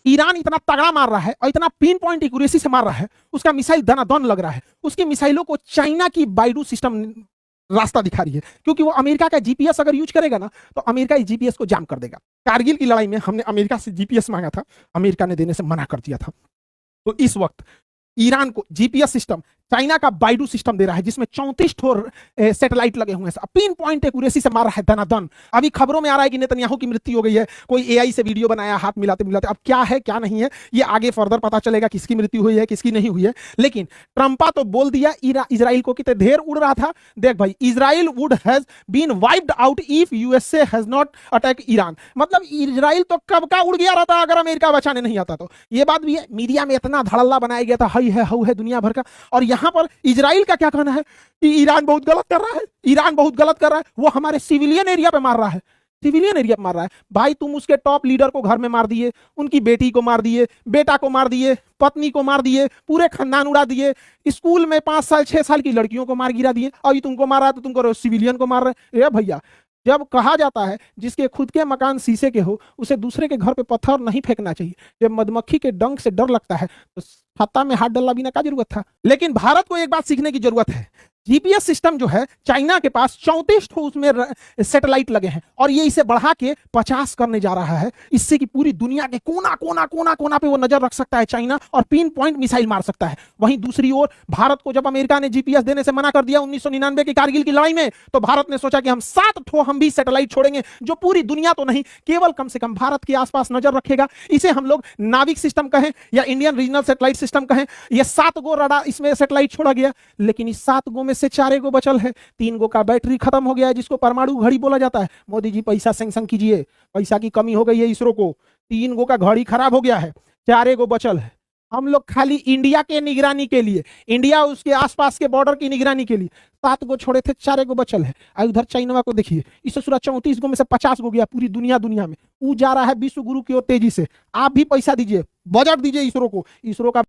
Iran इतना तगड़ा मार रहा है और इतना पिन पॉइंट एक्यूरेसी से मार रहा है, उसका मिसाइल दनादन लग रहा है। उसकी मिसाइलों को चाइना की बाइडू सिस्टम रास्ता दिखा रही है, क्योंकि वो अमेरिका का जीपीएस अगर यूज करेगा ना तो अमेरिका इस जीपीएस को जाम कर देगा। कारगिल की लड़ाई में हमने अमेरिका से जीपीएस मांगा था, अमेरिका ने देने से मना कर दिया था। तो इस वक्त ईरान को जीपीएस सिस्टम चाइना का बाइडू सिस्टम दे रहा है, जिसमें 34 ठोर सैटेलाइट लगे हुए हैं, पिन पॉइंट एक्यूरेसी से मार रहा है दनादन। अभी खबरों में आ रहा है कि नेतन्याहू की मृत्यु हो गई है, कोई एआई से वीडियो बनाया हाथ मिलाते मिलाते। अब क्या है क्या नहीं है ये आगे फर्दर पता चलेगा, किसकी मृत्यु हुई है किसकी नहीं हुई है। लेकिन ट्रंपा तो बोल दिया इजराइल को, कितने ढेर उड़ रहा था। देख भाई, Israel would has been wiped out if USA has not attack Iran. मतलब इजराइल तो कब का उड़ गया रहता अगर अमेरिका बचाने नहीं आता तो। ये बात भी है, मीडिया में इतना धड़ल्ला बनाया गया था, हई है हऊ है दुनिया भर का। और यहां पर इजराइल का क्या कहना है कि ईरान बहुत गलत कर रहा है, ईरान बहुत गलत कर रहा है, वो हमारे सिविलियन एरिया पे मार रहा है, सिविलियन एरिया पे मार रहा है। भाई तुम उसके टॉप लीडर को घर में मार दिए, उनकी बेटी को मार दिए, बेटा को मार दिए, पत्नी को मार दिए, पूरे खानदान उड़ा दिए, स्कूल में 5 साल 6 साल की लड़कियों को मार गिरा दिए। अभी तुमको मार रहा है तो तुमको सिविलियन को मार रहे हैं। भैया, जब कहा जाता है जिसके खुद के मकान शीशे के हो उसे दूसरे के घर पे पत्थर नहीं फेंकना चाहिए। जब मधुमक्खी के डंक से डर लगता है तो छत्ता में हाथ डालना बिना क्या जरूरत था। लेकिन भारत को एक बात सीखने की जरूरत है। जीपीएस सिस्टम जो है चाइना के पास 34 ठो उसमें सैटेलाइट लगे हैं और ये इसे बढ़ा के 50 करने जा रहा है। इससे कि पूरी दुनिया के कोना कोना कोना कोना पे वो नजर रख सकता है चाइना, और पिन पॉइंट मिसाइल मार सकता है। वहीं दूसरी ओर भारत को जब अमेरिका ने जीपीएस देने से मना कर दिया 1999 की कारगिल की लड़ाई में, तो भारत ने सोचा कि हम 7 ठो हम भी सैटेलाइट छोड़ेंगे, जो पूरी दुनिया तो नहीं, केवल कम से कम भारत के आसपास नजर रखेगा। इसे हम लोग नाविक सिस्टम कहें या इंडियन रीजनल सैटेलाइट सिस्टम कहें। ये 7 गो रडार इसमें सैटेलाइट छोड़ा गया, लेकिन इस 7 गो में से 4 गो बचल है, 3 गो का बैटरी खत्म हो गया है, जिसको परमाणु घड़ी बोला जाता है। मोदी जी पैसा सैंक्शन कीजिए, पैसा की कमी हो गई है इसरो को। 3 गो का घड़ी खराब हो गया है, 4 गो बचल है। हम लोग खाली इंडिया के निगरानी के लिए, इंडिया उसके आसपास के बॉर्डर की निगरानी के लिए 7 गो छोड़े थे, 4 गो बचल है। उधर चाइना को देखिए, इससे सूरा 34 गो में से 50 गो गया पूरी दुनिया में। वो जा रहा है विश्व गुरु की ओर तेजी से। आप भी पैसा दीजिए, बजट दीजिए इसरो को। इसरो का